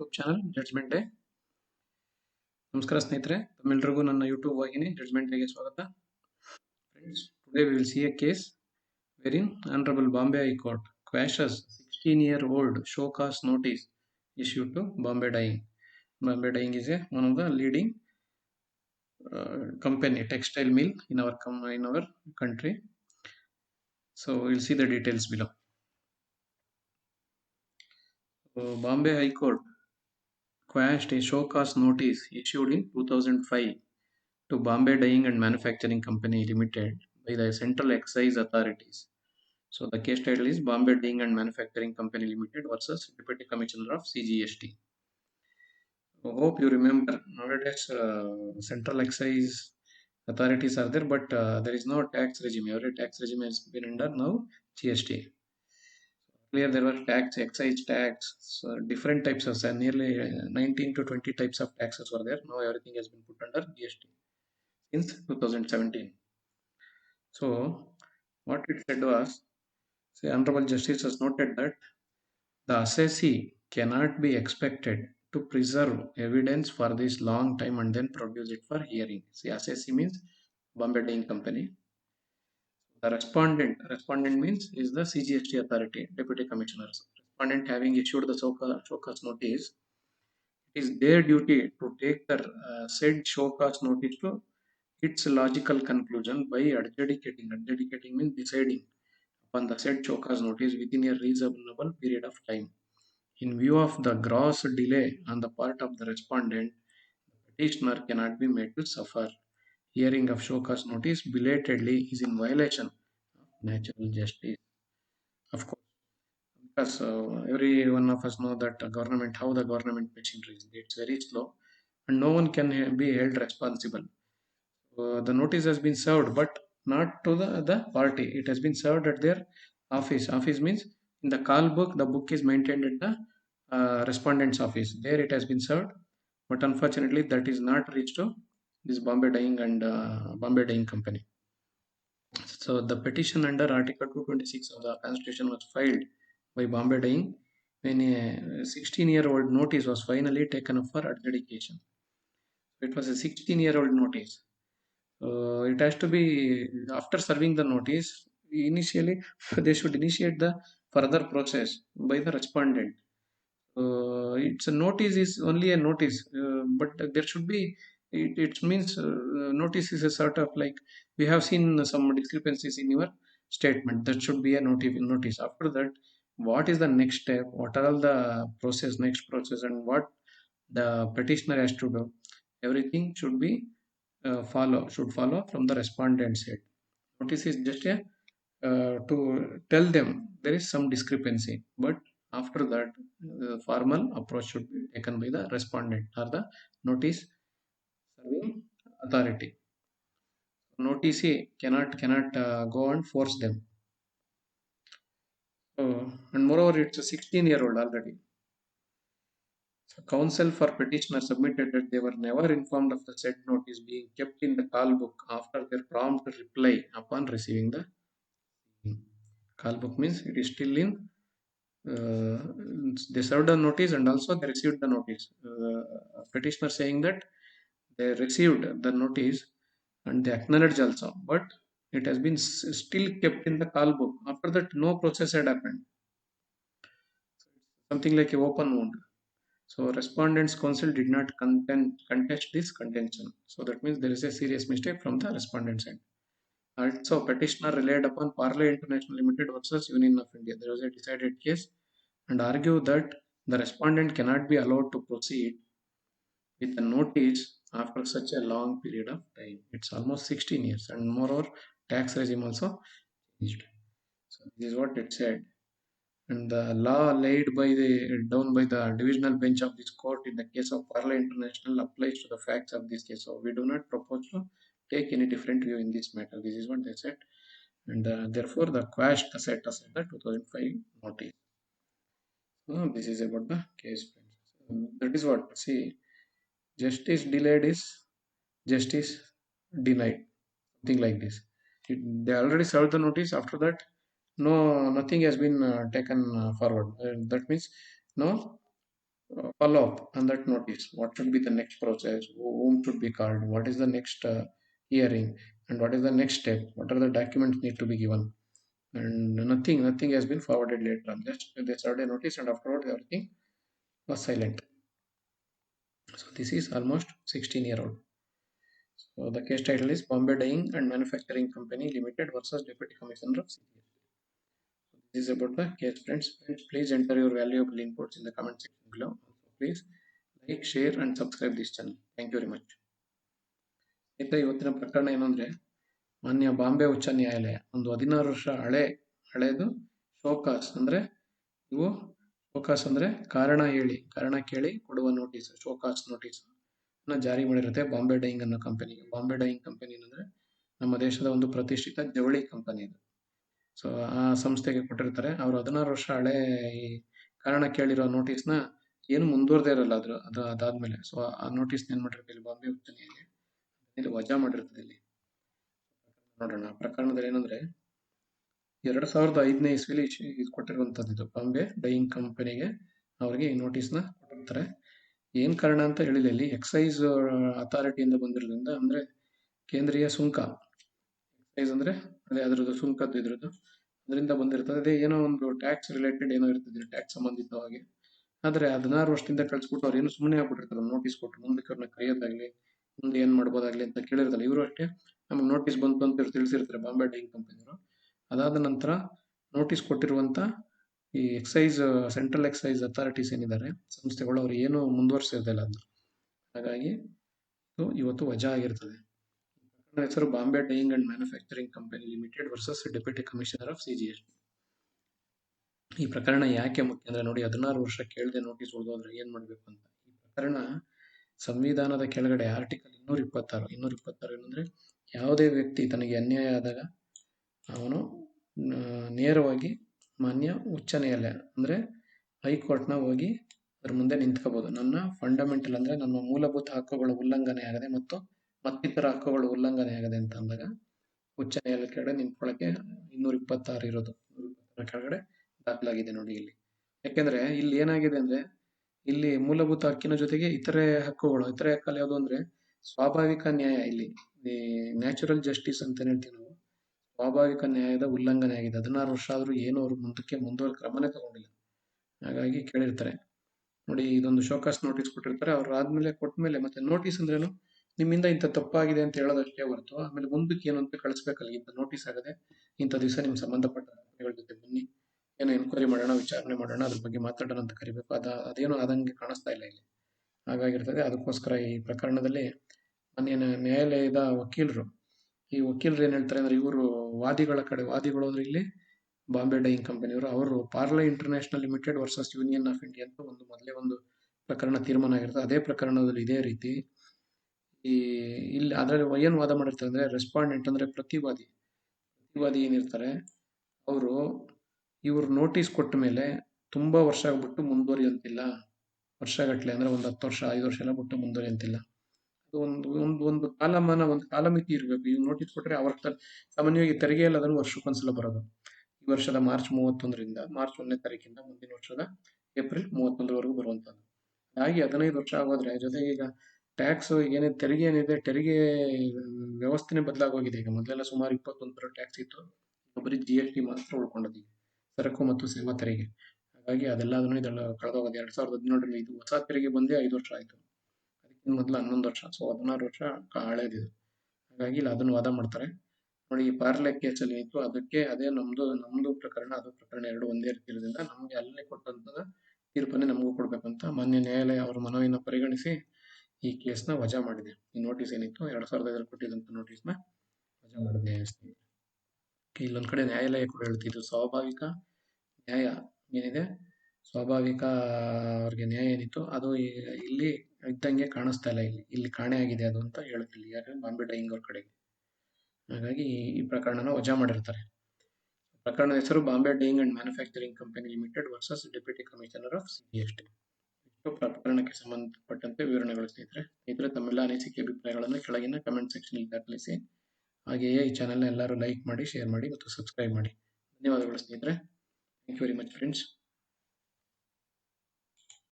YouTube channel judgment day. ನಮಸ್ಕಾರ ಸ್ನೇಹಿತರೆ, ತಮ್ಮೆಲ್ಲರಿಗೂ ನನ್ನ ಯೂಟ್ಯೂಬ್ ವಾಹಿನಿ ಜಡ್ಜ್ಮೆಂಟ್ ಡೇಗೆ ಸ್ವಾಗತ. Friends, today we will see a case wherein Honorable Bombay High Court quashes 16-year-old show cause notice issued to Bombay Dyeing. Bombay Dyeing is one of the leading company, textile mill in our country. So we'll see the details below. Bombay High Court quashed a show cause notice issued in 2005 to Bombay Dyeing and Manufacturing Company Limited by the Central Excise Authorities. So the case title is Bombay Dyeing and Manufacturing Company Limited versus Deputy Commissioner of CGST. I hope you remember nowadays Central Excise Authorities are there, but there is no tax regime. Every tax regime has been under now GST. Earlier there were tax, excise tax, so different types of nearly 19 to 20 types of taxes were there. Now everything has been put under GST since 2017. So what it said was, Honorable Justice has noted that the assessee cannot be expected to preserve evidence for this long time and then produce it for hearing. See, assessee means Bombay Dyeing Company. The respondent means is the CGST authority, Deputy Commissioners. Respondent having issued the show cause notice, it is their duty to take the said show cause notice to its logical conclusion by adjudicating. Adjudicating means deciding upon the said show cause notice within a reasonable period of time. In view of the gross delay on the part of the respondent, the petitioner cannot be made to suffer. Hearing of show cause notice belatedly is in violation of natural justice. Of course, because every one of us know that how the government machinery is. It's very slow, and no one can be held responsible. The notice has been served, but not to the party. It has been served at their office. Office means in the call book, the book is maintained at the respondent's office. There it has been served, but unfortunately that is not reached to this Bombay Dyeing and Bombay Dyeing Company. So the petition under Article 226 of the Constitution was filed by Bombay Dyeing when a 16-year-old notice was finally taken up for adjudication. It was a 16-year-old notice. It has to be after serving the notice. Initially, they should initiate the further process by the respondent. It's a notice is only a notice, but there should be. It means notice is a sort of like we have seen some discrepancies in your statement. That should be a notice. After that, what is the next step? What are all the next process, and what the petitioner has to do? Everything should be should follow from the respondent side. Notice is just a to tell them there is some discrepancy, but after that formal approach should be taken by the respondent or the notice serving authority. Notice cannot go and force them. And moreover, it's a 16-year-old already. So counsel for petitioner submitted that they were never informed of the said notice being kept in the call book after their prompt reply upon receiving the call book. Means it is still in. They served a notice and also they received the notice. Petitioner saying that they received the notice and they acknowledge also, but it has been still kept in the call book. After that, no process had happened. Something like a open wound. So respondent's counsel did not contest this contention. So that means there is a serious mistake from the respondent side. Also, petitioner relied upon Parle International Limited versus Union of India. There was a decided case and argued that the respondent cannot be allowed to proceed with a notice after such a long period of time. It's almost 16 years, and moreover, tax regime also changed. So this is what it said. And the law laid down by the divisional bench of this court in the case of Parle International applies to the facts of this case. So we do not propose to take any different view in this matter. This is what they said. And therefore, the quash set aside the 2005 notice. This is about the case. That is what, see, justice delayed is justice denied. Something like this. They already served the notice. After that, nothing has been taken forward. That means no follow up on that notice. What should be the next process? Whom should be called? What is the next hearing? And what is the next step? What are the documents need to be given? And nothing has been forwarded later on. Just they served a notice, and afterwards everything was silent. So this is almost 16-year-old. So the case title is Bombay Dyeing and Manufacturing Company Limited versus Deputy Commissioner of CGST. This is about the case, friends. Friends, please enter your valuable inputs in the comment section below. Please like, share, and subscribe this channel. Thank you very much. ಇವತ್ತಿನ ಪ್ರಕರಣ ಏನು ಅಂದ್ರೆ, ಮಾನ್ಯ ಬಾಂಬೆ ಉಚ್ಚ ನ್ಯಾಯಾಲಯ ಒಂದು 16 ವರ್ಷ ಹಳೇದು ಶೋಕಾಸ್ ಅಂದ್ರೆ ಇವು ಶೋಕಾಸ್ ಅಂದ್ರೆ ಕಾರಣ ಕೇಳಿ ಕೊಡುವ ನೋಟಿಸ್, ಶೋಕಾಸ್ ನೋಟಿಸ್ ಜಾರಿ ಮಾಡಿರುತ್ತೆ ಬಾಂಬೆ ಡೈಯಿಂಗ್ ಅನ್ನೋ ಕಂಪನಿಗೆ. ಬಾಂಬೆ ಡೈಯಿಂಗ್ ಕಂಪನಿ ಅಂದ್ರೆ ನಮ್ಮ ದೇಶದ ಒಂದು ಪ್ರತಿಷ್ಠಿತ ಜವಳಿ ಕಂಪನಿ ಇದು. ಸೊ ಆ ಸಂಸ್ಥೆಗೆ ಕೊಟ್ಟಿರ್ತಾರೆ. ಅವರು 16 ವರ್ಷ ಹಳೆ ಈ ಕಾರಣ ಕೇಳಿರೋ ನೋಟಿಸ್ನ ಏನು ಮುಂದುವರೆದೇ ಇರಲ್ಲ ಅದಾದ್ಮೇಲೆ. ಸೊ ಆ ನೋಟಿಸ್ ಏನ್ ಮಾಡಿರುತ್ತೆ ಇಲ್ಲಿ ಬಾಂಬೆ ಉಚ್ಚ ನ್ಯಾಯಾಲಯ ಇಲ್ಲಿ ವಜಾ ಮಾಡಿರ್ತದೆ. ಇಲ್ಲಿ ನೋಡೋಣ ಪ್ರಕರಣದಲ್ಲಿ ಏನಂದ್ರೆ, 2005ನೇ ಇಸ್ವಿಲಿ ಇದು ಕೊಟ್ಟಿರುವಂತದ್ದು. ಇದು ಬಾಂಬೆ ಡೈಯಿಂಗ್ ಕಂಪನಿಗೆ ಅವ್ರಿಗೆ ಈ ನೋಟಿಸ್ನ ಕೊಟ್ಟಿರ್ತಾರೆ. ಏನ್ ಕಾರಣ ಅಂತ ಹೇಳಿಲ್ಲ ಇಲ್ಲಿ. ಎಕ್ಸೈಸ್ ಅಥಾರಿಟಿಯಿಂದ ಬಂದಿರೋದ್ರಿಂದ, ಅಂದ್ರೆ ಕೇಂದ್ರೀಯ ಸುಂಕ, ಎಕ್ಸೈಸ್ ಅಂದ್ರೆ ಅದೇ ಅದ್ರದ್ದು ಸುಂಕದ್ದು ಇದ್ರದ್ದು ಅದರಿಂದ ಬಂದಿರ್ತದೆ. ಅದೇ ಏನೋ ಒಂದು ಟ್ಯಾಕ್ಸ್ ರಿಲೇಟೆಡ್ ಏನೋ ಇರ್ತದೆ, ಟ್ಯಾಕ್ಸ್ ಸಂಬಂಧಿತವಾಗಿ. ಆದ್ರೆ 16 ವರ್ಷದಿಂದ ಕಳ್ಸಿಬಿಟ್ಟು ಅವ್ರು ಏನು ಸುಮ್ಮನೆ ಆಗ್ಬಿಟ್ಟಿರ್ತಾರೆ. ನೋಟಿಸ್ ಕೊಟ್ಟು ಮುಂದಕ್ಕೆ ಅವ್ರನ್ನ ಕರೆಯೋದಾಗ್ಲಿ ಮುಂದೆ ಏನ್ ಮಾಡ್ಬೋದಾಗ್ಲಿ ಅಂತ ಕೇಳಿರ್ತಲ್ಲ. ಇವರು ಅಷ್ಟೇ ನಮ್ಗೆ ನೋಟಿಸ್ ಬಂತು ಅಂತ ಇವ್ರು ತಿಳಿಸಿರ್ತಾರೆ ಬಾಂಬೆ ಡೈಯಿಂಗ್ ಕಂಪನಿಯವರು. ಅದಾದ ನಂತರ ನೋಟಿಸ್ ಕೊಟ್ಟಿರುವಂತ ಈ ಎಕ್ಸೈಸ್ ಸೆಂಟ್ರಲ್ ಎಕ್ಸೈಸ್ ಅಥಾರಿಟೀಸ್ ಏನಿದ್ದಾರೆ ಸಂಸ್ಥೆಗಳು, ಅವ್ರು ಏನು ಮುಂದುವರಿಸಿರ್ತಿಲ್ಲ ಅದನ್ನ. ಹಾಗಾಗಿ ಇವತ್ತು ವಜಾ ಆಗಿರ್ತದೆ. ಹೆಸರು Bombay Dyeing and Manufacturing Company Limited versus Deputy Commissioner of CGST. ಈ ಪ್ರಕರಣ ಯಾಕೆ ಮುಖ್ಯ ಅಂದ್ರೆ ನೋಡಿ, 16 ವರ್ಷ ಕೇಳದೆ ನೋಟಿಸ್ ಉಳಿದೋದ್ರೆ ಏನ್ ಮಾಡ್ಬೇಕು ಅಂತ. ಈ ಪ್ರಕರಣ ಸಂವಿಧಾನದ ಕೆಳಗಡೆ ಆರ್ಟಿಕಲ್ 226 ಏನಂದ್ರೆ, ಯಾವುದೇ ವ್ಯಕ್ತಿ ತನಗೆ ಅನ್ಯಾಯ ಆದಾಗ ಅವನು ನೇರವಾಗಿ ಮಾನ್ಯ ಉಚ್ಚ ನ್ಯಾಯಾಲಯ ಅಂದ್ರೆ ಹೈಕೋರ್ಟ್ನ ಹೋಗಿ ಅದ್ರ ಮುಂದೆ ನಿಂತ್ಕೋಬಹುದು. ನನ್ನ ಫಂಡಮೆಂಟಲ್ ಅಂದ್ರೆ ನನ್ನ ಮೂಲಭೂತ ಹಕ್ಕುಗಳ ಉಲ್ಲಂಘನೆ ಆಗದೆ ಮತ್ತು ಮತ್ತಿತರ ಹಕ್ಕುಗಳ ಉಲ್ಲಂಘನೆ ಆಗದೆ ಅಂತ ಅಂದಾಗ ಉಚ್ಚ ನ್ಯಾಯಾಲಯ ಕೆಳಗಡೆ ನಿಂತ್ಕೊಳ್ಳಕ್ಕೆ 226 ಇರೋದು. 226 ಕೆಳಗಡೆ ದಾಖಲಾಗಿದೆ ನೋಡಿ ಇಲ್ಲಿ. ಯಾಕೆಂದ್ರೆ ಇಲ್ಲಿ ಏನಾಗಿದೆ ಅಂದ್ರೆ, ಇಲ್ಲಿ ಮೂಲಭೂತ ಹಕ್ಕಿನ ಜೊತೆಗೆ ಇತರೆ ಹಕ್ಕಲ್ಲಿ ಯಾವುದು ಅಂದ್ರೆ ಸ್ವಾಭಾವಿಕ ನ್ಯಾಯ. ಇಲ್ಲಿ ನ್ಯಾಚುರಲ್ ಜಸ್ಟಿಸ್ ಅಂತ ಹೇಳ್ತೀವಿ ನಾವು. ಸ್ವಾಭಾವಿಕ ನ್ಯಾಯದ ಉಲ್ಲಂಘನೆ ಆಗಿದೆ. 16 ವರ್ಷ ಆದ್ರೂ ಏನು ಅವರು ಮುಂದುವರೆದ ಕ್ರಮನೇ ತಗೊಂಡಿಲ್ಲ. ಹಾಗಾಗಿ ಕೇಳಿರ್ತಾರೆ ನೋಡಿ, ಇದೊಂದು ಶೋಕಾಸ್ ನೋಟಿಸ್ ಕೊಟ್ಟಿರ್ತಾರೆ. ಅವ್ರು ಆದ್ಮೇಲೆ ಕೊಟ್ಮೇಲೆ ಮತ್ತೆ ನೋಟಿಸ್ ಅಂದ್ರೇನು, ನಿಮ್ಮಿಂದ ಇಂಥ ತಪ್ಪಾಗಿದೆ ಅಂತ ಹೇಳೋದಷ್ಟೇ ಹೊರತು ಆಮೇಲೆ ಮುಂದಕ್ಕೆ ಏನು ಅಂತ ಕಳಿಸ್ಬೇಕಲ್ಲ. ಇಂಥ ನೋಟಿಸ್ ಆಗದೆ ಇಂಥ ದಿವಸ ನಿಮ್ ಸಂಬಂಧಪಟ್ಟ ಜೊತೆ ಬನ್ನಿ, ಏನೋ ಎನ್ಕ್ವೈರಿ ಮಾಡೋಣ, ವಿಚಾರಣೆ ಮಾಡೋಣ, ಅದ್ರ ಬಗ್ಗೆ ಮಾತಾಡೋಣ ಅಂತ ಕರಿಬೇಕು. ಅದೇನೋ ಆದಂಗೆ ಕಾಣಿಸ್ತಾ ಇಲ್ಲ ಇಲ್ಲಿ. ಹಾಗಾಗಿರ್ತದೆ. ಅದಕ್ಕೋಸ್ಕರ ಈ ಪ್ರಕರಣದಲ್ಲಿ ಮಾನ್ಯ ನ್ಯಾಯಾಲಯದ ವಕೀಲರು ಏನ್ ಹೇಳ್ತಾರೆ ಅಂದ್ರೆ, ಇವರು ವಾದಿಗಳು ಅಂದ್ರೆ ಇಲ್ಲಿ ಬಾಂಬೆ ಡೈಯಿಂಗ್ ಕಂಪನಿಯವರು, ಅವರು Parle International Limited versus Union of India ಅಂತ ಮೊದಲೇ ಒಂದು ಪ್ರಕರಣ ತೀರ್ಮಾನ ಆಗಿರ್ತದೆ. ಅದೇ ಪ್ರಕರಣದಲ್ಲಿ ಇದೇ ರೀತಿ ಇಲ್ಲಿ ಅದ್ರಲ್ಲಿ ಏನ್ ವಾದ ಮಾಡಿರ್ತಾರೆ ಅಂದ್ರೆ, ರೆಸ್ಪಾಂಡೆಂಟ್ ಅಂದ್ರೆ ಪ್ರತಿವಾದಿ ಏನಿರ್ತಾರೆ ಅವರು ಇವ್ರು ನೋಟಿಸ್ ಕೊಟ್ಟ ಮೇಲೆ ತುಂಬಾ ವರ್ಷ ಆಗ್ಬಿಟ್ಟು ಮುಂದುವರಿಯಂತಿಲ್ಲ. ವರ್ಷಗಟ್ಲೆ ಅಂದ್ರೆ ಒಂದು 10 ವರ್ಷ 5 ವರ್ಷ ಎಲ್ಲ ಬಿಟ್ಟು ಮುಂದುವರಿಯಂತಿಲ್ಲ. ಒಂದು ಕಾಲಮಿತಿ ಇರಬೇಕು. ಇವ್ ನೋಟಿಸ್ ಕೊಟ್ರೆ ಸಾಮಾನ್ಯವಾಗಿ ತೆರಿಗೆ ಎಲ್ಲ ಅದನ್ನು ವರ್ಷಕ್ಕೊಂದ್ಸಲ ಬರೋದು. ಈ ವರ್ಷದ ಮಾರ್ಚ್ 31ರಿಂದ ಮಾರ್ಚ್ 1ನೇ ತಾರೀಕಿಂದ ಮುಂದಿನ ವರ್ಷದ ಏಪ್ರಿಲ್ 31ರವರೆಗೂ ಬರುವಂತದ್ದು. ಹಾಗೆ 15 ವರ್ಷ ಆಗೋದ್ರೆ, ಜೊತೆಗೆ ಈಗ ಟ್ಯಾಕ್ಸ್ ತೆರಿಗೆ ಏನಿದೆ, ತೆರಿಗೆ ವ್ಯವಸ್ಥೆನೇ ಬದಲಾಗೋಗಿದೆ. ಈಗ ಮೊದಲೆಲ್ಲ ಸುಮಾರು 21 ಟ್ಯಾಕ್ಸ್ ಇತ್ತು. ಬರೀ GST ಮಾತ್ರ ಉಳ್ಕೊಂಡದ್ದು, ಸರಕು ಮತ್ತು ಸೇವಾ ತೆರಿಗೆ. ಹಾಗಾಗಿ ಇದೆಲ್ಲ ಕಳೆದೋಗೋದು. 2017ರಲ್ಲಿ ಇದು ಹೊಸ ತೆರಿಗೆ ಬಂದೇ 5 ವರ್ಷ ಆಯ್ತು. ಅದಕ್ಕಿಂತ ಮೊದಲು 11 ವರ್ಷ. ಸೊ 16 ವರ್ಷ ಹಳೇದಿದು. ಹಾಗಾಗಿ ಇಲ್ಲಿ ಅದನ್ನು ವಾದ ಮಾಡ್ತಾರೆ ನೋಡಿ. ಈ ಪಾರ್ಲೆ ಕೇಸಲ್ಲಿ ಏನಿತ್ತು ಅದೇ ನಮ್ದು ಪ್ರಕರಣ, ಅದು ಪ್ರಕರಣ ಎರಡು ಒಂದೇ ರೀತಿ ಇರೋದ್ರಿಂದ ನಮ್ಗೆ ಅಲ್ಲೇ ಕೊಟ್ಟಂತ ತೀರ್ಪನ್ನೇ ನಮಗೂ ಕೊಡ್ಬೇಕಂತ ಮಾನ್ಯ ನ್ಯಾಯಾಲಯ ಅವರ ಮನವಿಯನ್ನು ಪರಿಗಣಿಸಿ ಈ ಕೇಸ್ನ ವಜಾ ಮಾಡಿದೆ. ಈ ನೋಟಿಸ್ ಏನಿತ್ತು 2005ರಲ್ಲಿ ಕೊಟ್ಟಿದ್ದಂತ ನೋಟಿಸ್ನ ವಜಾ ಮಾಡಿದೆ. ಇಲ್ಲೊಂದ್ ಕಡೆ ನ್ಯಾಯಾಲಯ ಕೂಡ ಹೇಳ್ತಿದ್ದು, ಸ್ವಾಭಾವಿಕ ನ್ಯಾಯ ಏನಿದೆ, ಸ್ವಾಭಾವಿಕ ಅವ್ರಿಗೆ ನ್ಯಾಯ ಏನಿತ್ತು ಅದು ಇಲ್ಲಿ ಇದ್ದಂಗೆ ಕಾಣಿಸ್ತಾ ಇಲ್ಲ. ಇಲ್ಲಿ ಕಾಣೆ ಆಗಿದೆ ಅದು ಅಂತ ಹೇಳ್ತಿಲ್ಲ ಯಾರು, ಬಾಂಬೆ ಡೈಯಿಂಗ್ ಅವ್ರ ಕಡೆಗೆ. ಹಾಗಾಗಿ ಈ ಪ್ರಕರಣನ ವಜಾ ಮಾಡಿರ್ತಾರೆ. ಪ್ರಕರಣದ ಹೆಸರು Bombay Dyeing and Manufacturing Company Limited versus Deputy Commissioner of CGST. ಪ್ರಕರಣಕ್ಕೆ ಸಂಬಂಧಪಟ್ಟಂತೆ ವಿವರಣೆಗಳು ಸ್ನೇಹಿತರೆ ತಮ್ಮೆಲ್ಲ ಅನಿಸಿಕೆ ಅಭಿಪ್ರಾಯಗಳನ್ನು ಕೆಳಗಿನ ಕಮೆಂಟ್ ಸೆಕ್ಷನ್ ದಾಖಲಿಸಿ. ಹಾಗೆಯೇ ಈ ಚಾನೆಲ್ನ ಎಲ್ಲರೂ ಲೈಕ್ ಮಾಡಿ, ಶೇರ್ ಮಾಡಿ ಮತ್ತು ಸಬ್ಸ್ಕ್ರೈಬ್ ಮಾಡಿ. ಧನ್ಯವಾದಗಳು ಸ್ನೇಹಿತರೆ. Thank you very much friends.